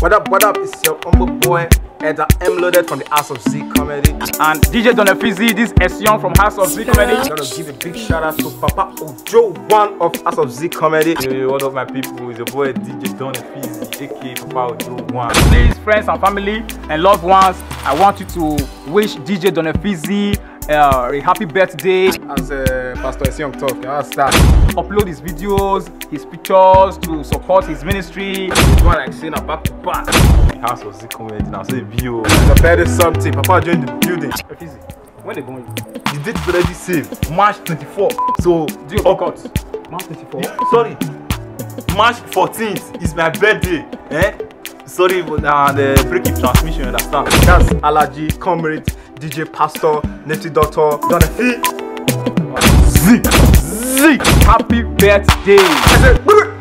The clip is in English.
What up? It's your humble boy, Edda M Loaded from the House of Z Comedy. And DJ Donephysi, this Ession from House of Z Comedy. I'm gonna give a big shout out to Papa Ojo, one of House of Z Comedy. Yo, what up my people, it's your boy DJ Donephysi, aka Papa Ojo one. Please, friends and family and loved ones, I want you to wish DJ Donephysi a happy birthday. As Pastor Ession talk, you understand? Upload his videos, his pictures to support his ministry. This one like saying back to back. House of Z Comedy now, say view. The better something. Papa joined the building. Donephysi, when they going? The date is already saved, March 24. So Do your cut. March 24. Sorry, March 14th is my birthday. Sorry for the breaking transmission, you understand? That's Allergy, Comrade, DJ Pastor, Native Doctor, Donephysi. Z. Happy birthday. I said,